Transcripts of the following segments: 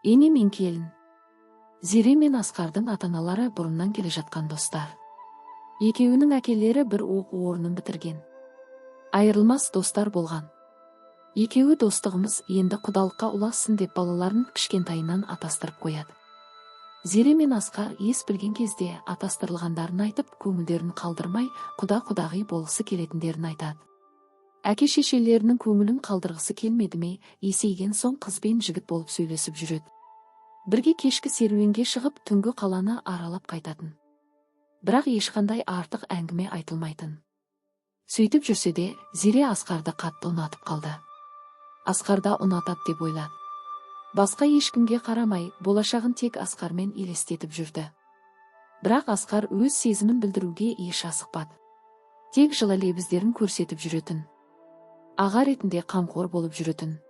Ене мен келін. Зере мен Асқардың ата-аналары бұрыннан келе жатқан достар. Екеуінің әкелері бір оқу орнын бітірген. Айырылмас достар болған. Екеуі достығымыз енді құдалыққа ұлассын деп балаларын кішкентайынан атастырып қояды. Зере мен Асқар ес білген кезде атастырылғандарын айтып, көңілдерін қалдырмай, құда-құдағи болғысы келетіндерін айтады. Әке-шешелерінің көңілін қалдырғысы келмеді ме, есейген соң қыз бен жігіт болып сөйлесіп жүреді. Бірге кешкі серуенге шығып, түнгі қаланы аралап қайтатын. Бірақ ешқандай артық әңгіме айтылмайтын. Сөйтіп жүрсе де, Зере Асқарды қатты ұнатып қалды. Асқар да ұнатады деп ойлады. Басқа ешкімге қарамай, болашағын тек Асқармен елестетіп жүрді. Бірақ Асқар өз сезімін білдіруге еш асықпады. Тек жылы лебіздерін көрсетіп жүретін. Аға ретінде қамқор болып жүретін.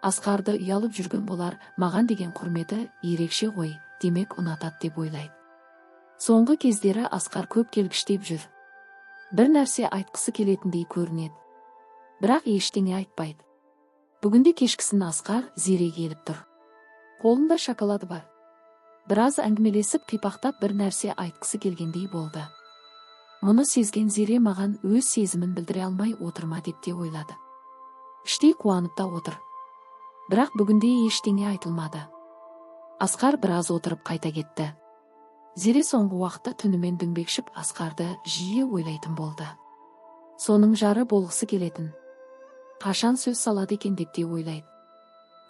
Асқарды ұялып жүрген болар, маған деген құрметі ерекше ғой, демек ұнатады деп ойлайды. Соңғы кездері Асқар көп келгіштеп жүр. Бір нәрсе айтқысы келетіндей көрінеді. Бірақ ештеңе айтпайды. Бүгінде кешкісін Асқар Зере келіп тұр. Қолында шоколады бар. Біраз әңгімелесіп, қипақтап бір нәрсе айтқысы келгендей болды. Мұны сезген Зере маған өз сезімін білдіре алмай отырма деп те ойлады. Іштей қуанып та отыр. Бірақ бүгінде ештеңе айтылмады. Асқар біраз отырып қайта кетті. Зере соңғы уақытта түнімен дөңбекшіп Асқарды жиі ойлайтын болды. Соның жары болғысы келетін. Қашан сөз салады екен деп те ойлайды.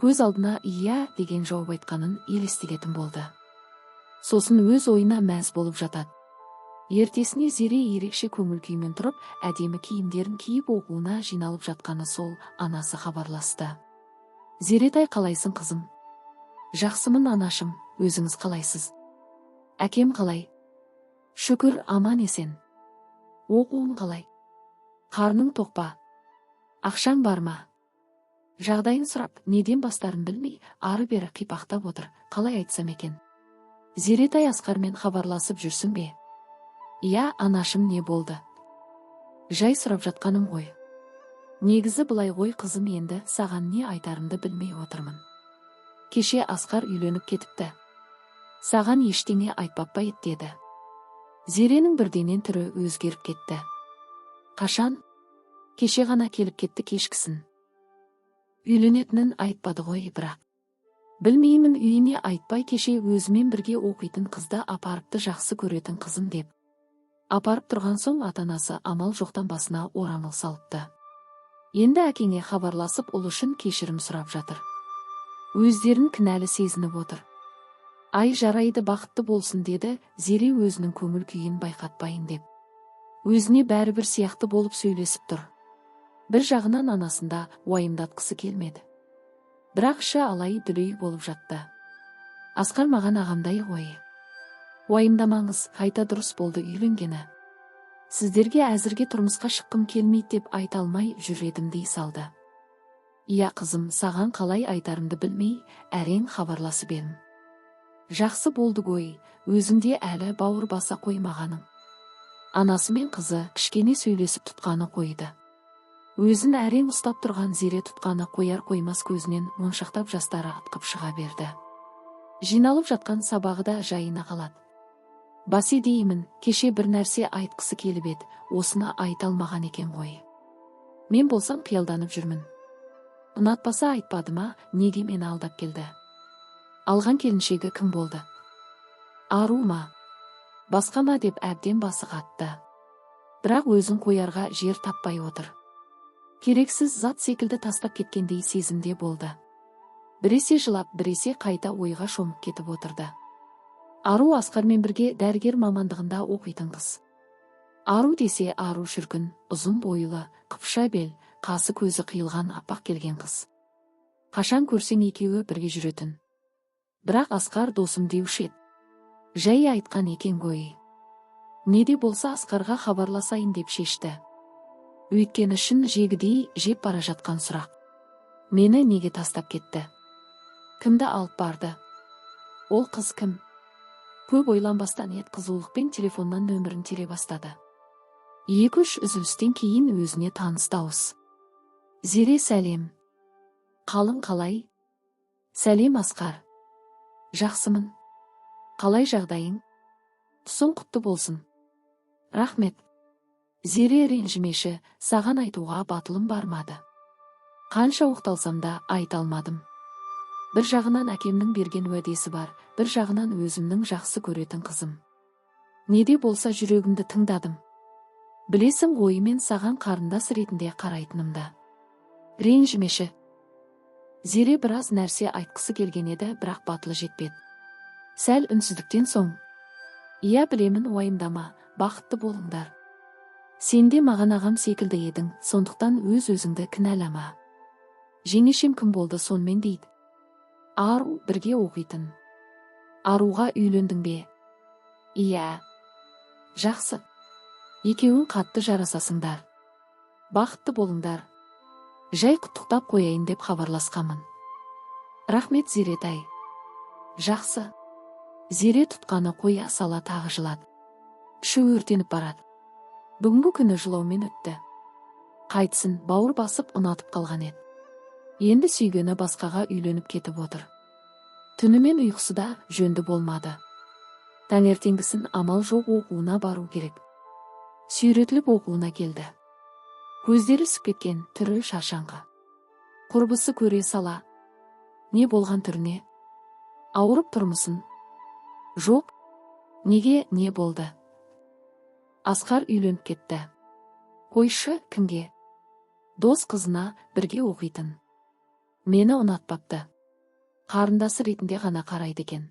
Көз алдына иә деген жауап айтқанын елестететін болды. Сосын өз ойына мәз болып жатады. Ертесіне Зере ерекше көңіл күймен тұрып, әдемі киімдерін киіп оқуына жиналып жатқаны сол анасы хабарласты. Зеретай, қалайсың қызым? Жақсымын анашым, өзіңіз қалайсыз? Әкем қалай? Шүкір, аман есен. Оқуың қалай? Қарның тоқ па? Ақшаң бар ма? Жағдайын сұрап, неден бастарын білмей, ары-бері қипақтап отыр. Қалай айтсам екен? Зеретай, Асқармен хабарласып жүрсің бе? Иә, анашым, не болды? Жай сұрап жатқаным ғой. Негізі былай ғой қызым, енді саған не айтарымды білмей отырмын. Кеше Асқар үйленіп кетіпті. Саған ештеңе айтпап па еді деді. Зеренің бірденен түрі өзгеріп кетті. Қашан? Кеше ғана келіп кетті кешкісін. Үйленетінін айтпады ғой, бірақ. Білмеймін, үйіне айтпай кеше өзімен бірге оқитын қызды апарыпты, жақсы көретін қызым деп. Апарып тұрған соң ата-анасы амал жоқтан басына орамал салыпты. Енді әкеңе хабарласып, ол үшін кешірім сұрап жатыр. Өздерін кінәлі сезініп отыр. Ай, жарайды, бақытты болсын деді, Зере өзінің көңіл күйін байқатпайын деп. Өзіне бәрібір сияқты болып сөйлесіп тұр. Бір жағынан анасында уайымдатқысы келмеді. Бірақ іші алай-дүлей болып жатты. Асқар маған ағамдай ғой. Уайымдамаңыз, қайта дұрыс болды үйленгені. Сіздерге әзірге тұрмысқа шыққым келмейді деп айта алмай жүр едім дей салды. Иә қызым, саған қалай айтарымды білмей, әрең хабарласып едім. Жақсы болды ғой, өзіңде әлі бауыр баса қоймағаның. Анасы мен қызы кішкене сөйлесіп тұтқаны қойды. Өзін әрең ұстап тұрған Зере тұтқаны қояр қоймас көзінен моншақтап жастары атқып шыға берді. Жиналып жатқан сабағы да жайына қалады. Баси деймін, кеше бір нәрсе айтқысы келіп еді, осыны айта алмаған екен ғой. Мен болсам қиялданып жүрмін. Ұнатпаса айтпады ма, неге мені алдап келді? Алған келіншегі кім болды? Ару ма? Басқа ма деп әбден басы қатты. Бірақ өзін қоярға жер таппай отыр. Керексіз зат секілді тастап кеткендей сезімде болды. Біресе жылап, біресе қайта ойға шомып кетіп отырды. Ару Асқармен бірге дәрігер мамандығында оқитын қыз. Ару десе ару шіркін, ұзын бойлы, қыпша бел, қасы көзі қиылған аппақ келген қыз. Қашан көрсең екеуі бірге жүретін. Бірақ Асқар досым деуші еді. Жай айтқан екен ғой. Не де болса Асқарға хабарласайын деп шешті. Өйткені шын жегідей жеп бара жатқан сұрақ. Мені неге тастап кетті? Кімді алып барды? Ол қыз кім? Көп ойланбастан ет қызулықпен телефоннан нөмірін тере бастады. 2-3 үзілістен кейін өзіне таныс дауыс. Зере, сәлем. Қалың қалай? Сәлем Асқар. Жақсымын. Қалай жағдайың? Түсің құтты болсын. Рахмет. Зере ренжімеші, саған айтуға батылым бармады. Қанша оқталсам да айта алмадым. Бір жағынан әкемнің берген уәдесі бар, бір жағынан өзімнің жақсы көретін қызым. Неде болса жүрегімді тыңдадым. Білесің, ойымен саған қарындас ретінде қарайтынымда. Ренжімеші. Зере біраз нәрсе айтқысы келген еді, бірақ батылы жетпеді. Сәл үнсіздіктен соң: иә, білемін, уайымдама, бақытты болыңдар. Сен де маған ағам секілді едің, сондықтан өз-өзіңді кінәлама. Жеңешем кім болды сонымен дейді? Ару, бірге оқитын. Аруға үйлендің бе? Иә. Жақсы. Екеуің қатты жарасасыңдар. Бақытты болыңдар. Жай құттықтап қояйын деп хабарласқамын. Рахмет, Зеретай. Жақсы. Зере тұтқаны қоя сала тағы жылады. Іші өртеніп барады. Бүгінгі күні жылаумен өтті. Қайтсын, бауыр басып ұнатып қалған еді. Енді сүйгені басқаға үйленіп кетіп отыр. Түнімен ұйқысы да жөнді болмады. Таңертеңгісін амал жоқ оқуына бару керек. Сүйретіліп оқуына келді. Көздері ісіп кеткен, түрі шаршаңқы. Құрбысы көре сала: не болған түріне? Ауырып тұрмысың? Жоқ. Неге, не болды? Асқар үйленіп кетті. Қойшы, кімге? Дос қызына, бірге оқитын. Мені ұнатпапты. Қарындасы ретінде ғана қарайды екен.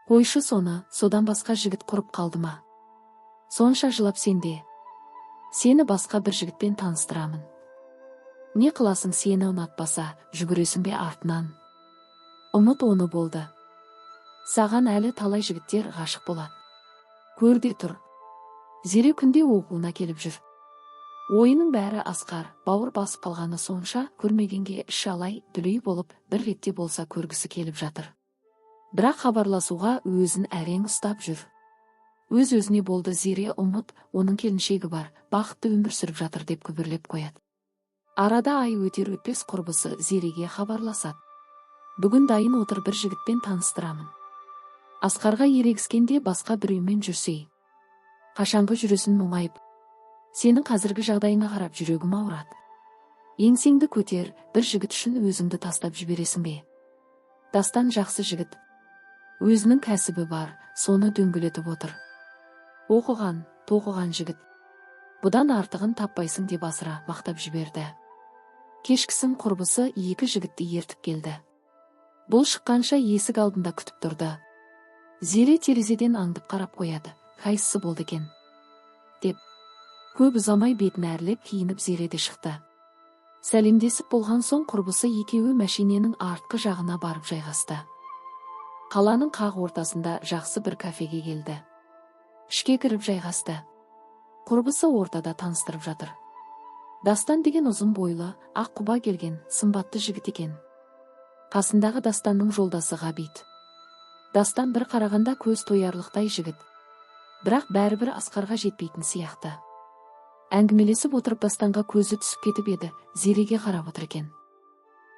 Қойшы соны, содан басқа жігіт құрып қалды ма? Сонша жылап сенде. Сені басқа бір жігітпен таныстырамын. Не қыласың, сені ұнатпаса, жүгіресің бе артынан? Ұмыт, оны болды. Саған әлі талай жігіттер ғашық болады. Көрде тұр. Зере күнде оқуына келіп жүр. Ойының бәрі Асқар, бауыр басып қалғаны сонша, көрмегенге іші алай дүлей болып, бір ретте болса көргісі келіп жатыр. Бірақ хабарласуға өзін әрең ұстап жүр. Өз-өзіне болды: Зере ұмыт, оның келіншегі бар, бақытты өмір сүріп жатыр деп күбірлеп қояды. Арада ай өтер өтпес құрбысы Зереге хабарласады. Бүгін дайын отыр, бір жігітпен таныстырамын. Асқарға ерегіскенде басқа біреумен жүрсей. Қашанғы жүресін мұңайып. Сенің қазіргі жағдайыңа қарап жүрегім ауырады. Еңсеңді көтер, бір жігіт үшін өзіңді тастап жібересің бе? Дастан жақсы жігіт. Өзінің кәсібі бар, соны дөңгелетіп отыр. Оқыған, тоқыған жігіт. Бұдан артығын таппайсың деп асыра мақтап жіберді. Кешкісін құрбысы екі жігітті ертіп келді. Бұл шыққанша есік алдында күтіп тұрды. Зере терезеден аңдып қарап қояды: қайсысы болды екен деп. Көп ұзамай бетін әрлеп киініп Зереде шықты. Сәлемдесіп болған соң құрбысы екеуі мәшиненің артқы жағына барып жайғасты. Қаланың қақ ортасында жақсы бір кафеге келді. Ішке кіріп жайғасты. Құрбысы ортада таныстырып жатыр. Дастан деген ұзын бойлы, ақ құба келген, сымбатты жігіт екен. Қасындағы Дастанның жолдасы Ғабит. Дастан бір қарағанда көз тоярлықтай жігіт. Бірақ бәрібір Асқарға жетпейтін сияқты. Әңгімелесіп отырып Дастанға көзі түсіп кетіп еді, Зереге қарап отыр екен.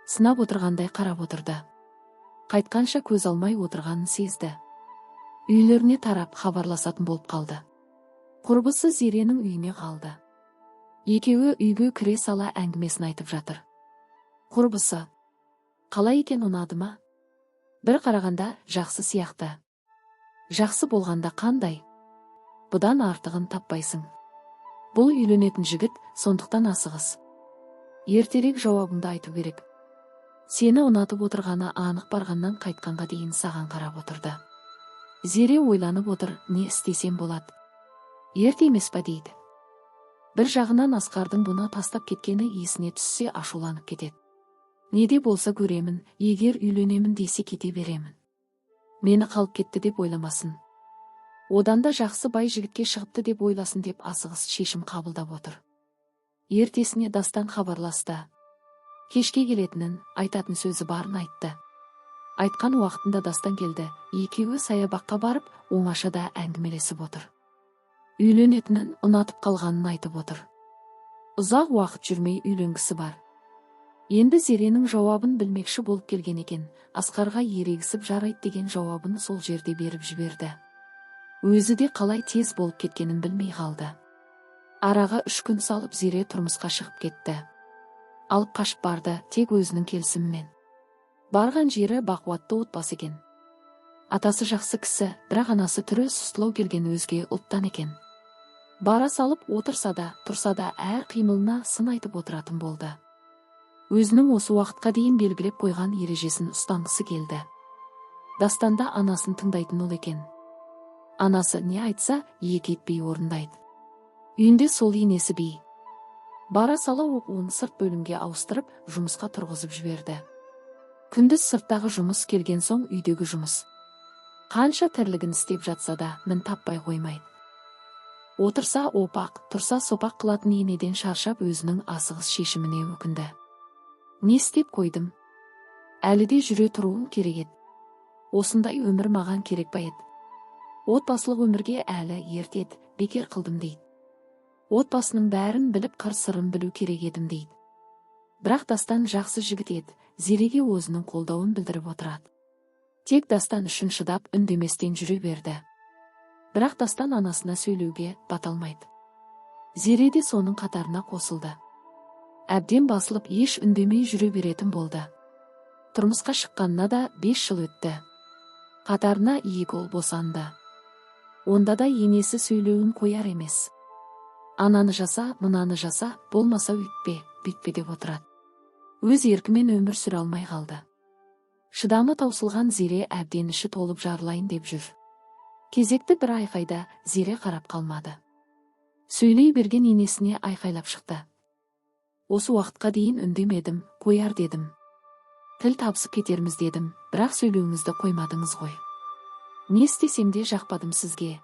Сынап отырғандай қарап отырды. Қайтқанша көз алмай отырғанын сезді. Үйлеріне тарап хабарласатын болып қалды. Құрбысы Зеренің үйіне қалды. Екеуі үйге кіре сала әңгімесін айтып жатыр. Құрбысы: қалай екен, ұнады ма? Бір қарағанда жақсы сияқты. Жақсы болғанда қандай? Бұдан артығын таппайсың. Бұл үйленетін жігіт, сондықтан асығыс. Ертерек жауабыңды айту керек. Сені ұнатып отырғаны анық, барғаннан қайтқанға дейін саған қарап отырды. Зере ойланып отыр, не істесем болады? Ерте емес па дейді. Бір жағынан Асқардың бұны тастап кеткені есіне түссе ашуланып кетеді. Неде болса көремін, егер үйленемін десе кете беремін. Мені қалып кетті деп ойламасын. Одан да жақсы бай жігітке шығыпты деп ойласын деп асығыс шешім қабылдап отыр. Ертесіне Дастан хабарласты. Кешке келетінін, айтатын сөзі барын айтты. Айтқан уақытында Дастан келді. Екеуі саябаққа барып, оңашада әңгімелесіп отыр. Үйленетінін, ұнатып қалғанын айтып отыр. Ұзақ уақыт жүрмей үйленгісі бар. Енді Зеренің жауабын білмекші болып келген екен. Асқарға ерегісіп жарайды деген жауабын сол жерде беріп жіберді. Өзі де қалай тез болып кеткенін білмей қалды. Араға 3 күн салып Зере тұрмысқа шығып кетті. Алып қашып барды, тек өзінің келісімімен. Барған жері бақуатты отбасы екен. Атасы жақсы кісі, бірақ анасы түрі сұстылау келген өзге ұлттан екен. Бара салып отырса да, тұрса да әр қимылына сын айтып отыратын болды. Өзінің осы уақытқа дейін белгілеп қойған ережесін ұстанғысы келді. Дастанда анасын тыңдайтын ол екен. Анасы не айтса, екі етпей орындайды. Үйінде сол енесі би. Бара сала оқуын сырт бөлімге ауыстырып, жұмысқа тұрғызып жіберді. Күндіз сырттағы жұмыс, келген соң үйдегі жұмыс. Қанша тірлігін істеп жатса да, мін таппай қоймайды. Отырса опақ, тұрса сопақ қылатын енеден шаршап өзінің асығыс шешіміне өкінді. Не істеп қойдым? Әлі де жүре тұруым керек еді. Осындай өмір маған керек па еді? Отбасылық өмірге әлі ерте еді, бекер қылдым дейді. Отбасының бәрін біліп қыр-сырын білу керек едім дейді. Бірақ Дастан жақсы жігіт еді, Зереге өзінің қолдауын білдіріп отырады. Тек Дастан үшін шыдап үндеместен жүре берді. Бірақ Дастан анасына сөйлеуге бата алмайды. Зере де соның қатарына қосылды. Әбден басылып еш үндемей жүре беретін болды. Тұрмысқа шыққанына да 5 жыл өтті. Қатарына 2 ұл босанды. Онда да енесі сөйлеуін қояр емес. Ананы жаса, мынаны жаса, болмаса үйтпе, бүйтпе деп отырады. Өз еркімен өмір сүре алмай қалды. Шыдамы таусылған Зере әбден іші толып жарылайын деп жүр. Кезекті бір айқайда Зере қарап қалмады. Сөйлей берген енесіне айқайлап шықты. Осы уақытқа дейін үндемедім, қояр дедім. Тіл табысып кетерміз дедім, бірақ сөйлеуіңізді қоймадыңыз ғой. Не істесем де жақпадым сізге.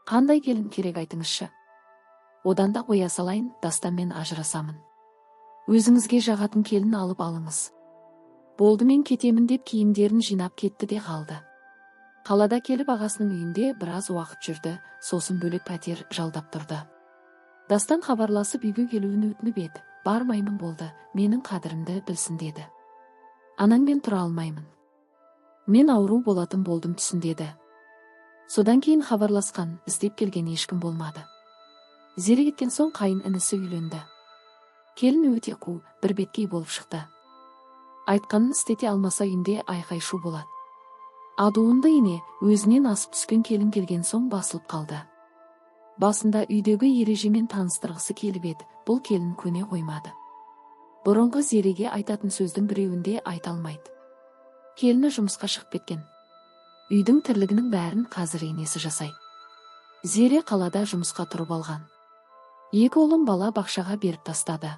Қандай келін керек айтыңызшы? Одан да қоя салайын, Дастанмен ажырасамын. Өзіңізге жағатын келін алып алыңыз. Болды, мен кетемін деп киімдерін жинап кетті де қалды. Қалада келіп ағасының үйінде біраз уақыт жүрді, сосын бөлек пәтер жалдап тұрды. Дастан хабарласып үйге келуін өтініп еді. Бармаймын болды, менің қадірімді білсін деді. Анаңмен тұра алмаймын. Мен ауру болатын болдым түсіндеді. Содан кейін хабарласқан, іздеп келген ешкім болмады. Зере кеткен соң қайын інісі үйленді. Келін өте қу, бір беткей болып шықты. Айтқанын істете алмаса үйінде айқай-шу болады. Адуынды ене өзінен асып түскен келін келген соң басылып қалды. Басында үйдегі ережемен таныстырғысы келіп еді, бұл келін көне қоймады. Бұрынғы Зереге айтатын сөздің біреуінде айта алмайды. Келіні жұмысқа шығып кеткен. Үйдің тірлігінің бәрін қазір енесі жасайды. Зере қалада жұмысқа тұрып алған. 2 ұлын бала бақшаға беріп тастады.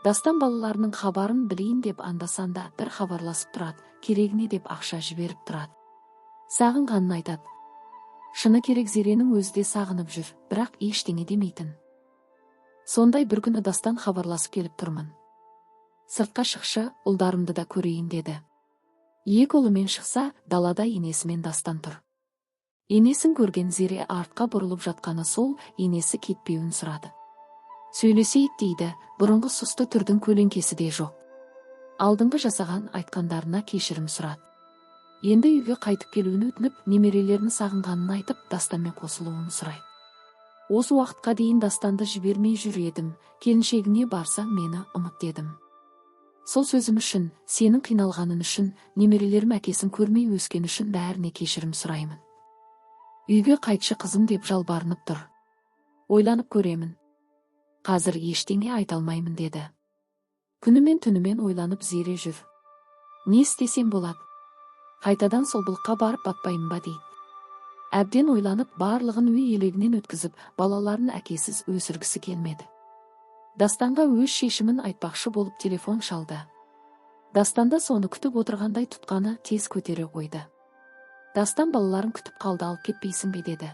Дастан балаларының хабарын білейін деп анда-санда бір хабарласып тұрады, керегіне деп ақша жіберіп тұрады. Сағынғанын айтады. Шыны керек, Зеренің өзі де сағынып жүр, бірақ ештеңе демейтін. Сондай бір күні Дастан хабарласып келіп тұрмын. Сыртқа шықшы, ұлдарымды да көрейін деді. 2 ұлымен шықса, далада енесімен Дастан тұр. Енесін көрген Зере артқа бұрылып жатқаны сол, енесі кетпеуін сұрады. Сөйлесейік дейді, бұрынғы сұсты түрдің көлеңкесі де жоқ. Алдыңғы жасаған айтқандарына кешірім сұрады. Енді үйге қайтып келуін өтініп, немерелерін сағынғанын айтып, Дастанмен қосылуын сұрайды. Осы уақытқа дейін Дастанды жібермей жүр едім, келіншегіне барсаң мені ұмыт дедім. Сол сөзім үшін, сенің қиналғанын үшін, немерелерім әкесін көрмей өскен үшін бәріне кешірім сұраймын. Үйге қайтшы қызым деп жалбарынып тұр. Ойланып көремін. Қазір ештеңе айта алмаймын деді. Күнімен түнімен ойланып Зере жүр. Не істесем болады? Қайтадан сол былыққа барып батпаймын ба дейді. Әбден ойланып барлығын үй елегінен өткізіп, балаларын әкесіз өсіргісі келмеді. Дастанға өз шешімін айтпақшы болып телефон шалды. Дастанда соны күтіп отырғандай тұтқаны тез көтере қойды. Дастан балаларын күтіп қалды, алып кетпейсің бе деді.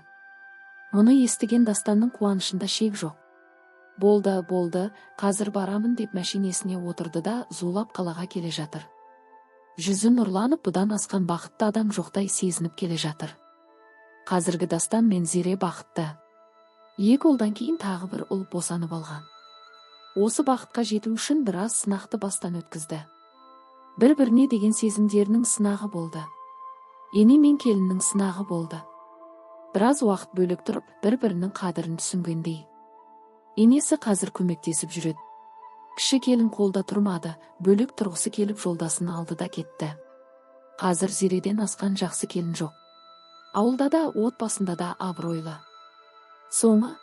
Мұны естіген Дастанның қуанышында шек жоқ. Болды, қазір барамын деп мәшинесіне отырды да зулап қалаға келе жатыр. Жүзі нұрланып, бұдан асқан бақытты адам жоқтай сезініп келе жатыр. Қазіргі Дастан мен Зере бақытты. 2 ұлдан кейін тағы бір ұл босанып алған. Осы бақытқа жету үшін біраз сынақты бастан өткізді. Бір-біріне деген сезімдерінің сынағы болды. Ене мен келіннің сынағы болды. Біраз уақыт бөлек тұрып, бір-бірінің қадірін түсінгендей. Енесі қазір көмектесіп жүреді. Кіші келін қолда тұрмады, бөлек тұрғысы келіп жолдасын алды да кетті. Қазір Зереден асқан жақсы келін жоқ. Ауылда да, отбасында да абыройлы. Соңы,